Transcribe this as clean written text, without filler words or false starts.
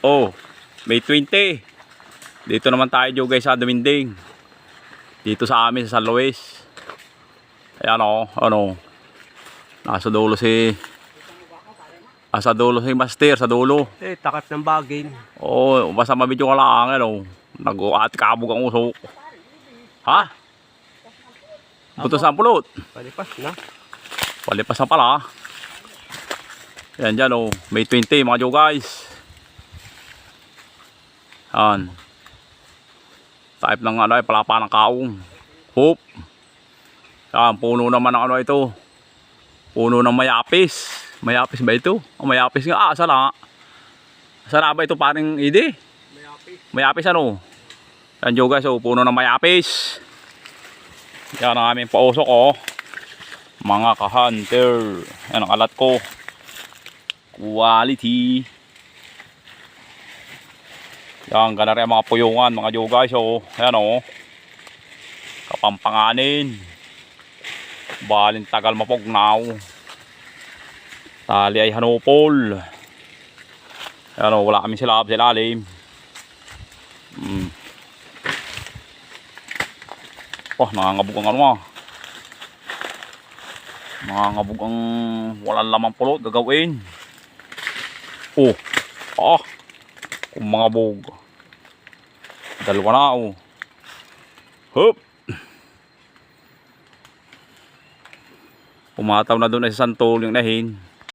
Oh, May 20. Dito naman tayo guys sa Duminding. Dito sa amin sa San Luis. Ayan o, ano. Nasa dulo si Master, sa dulo. Takat ng bagin. Oh, basta mabidyo ka lang, ano. Nag-atikabog ang usok. Ha? Butos ang pulot. Palipas na. Palipas na pala. Ayan dyan oh, May 20 mga jo guys. Ayan. Type ng ano ay palapa ng kaong. Hoop. Ayan, puno naman ng ano ito. Puno ng mayapis. Mayapis ba ito? Oh, mayapis nga. Saan na? Saan na ba ito paring idi? Mayapis. Mayapis ano? Ayan jo guys oh, puno ng mayapis. Yan ang aming pausok oh. Mga ka-hunter. Yan ang alat ko. Quality. Yan, gana rin mga puyungan, mga jo guys oh. Ayan oh. Kapampanganin. Balin tagal mapugnaw. Tali ay hanupol. Ayan oh, wala kami silab sa ilalim. Oh, nangangabog ang ano ah. Nangangabog ang walang lamang pulot gagawin. Oh. Kung mga bog. Dalawa na oh. Hup. Pumataw na doon ay sa santol yung nahin.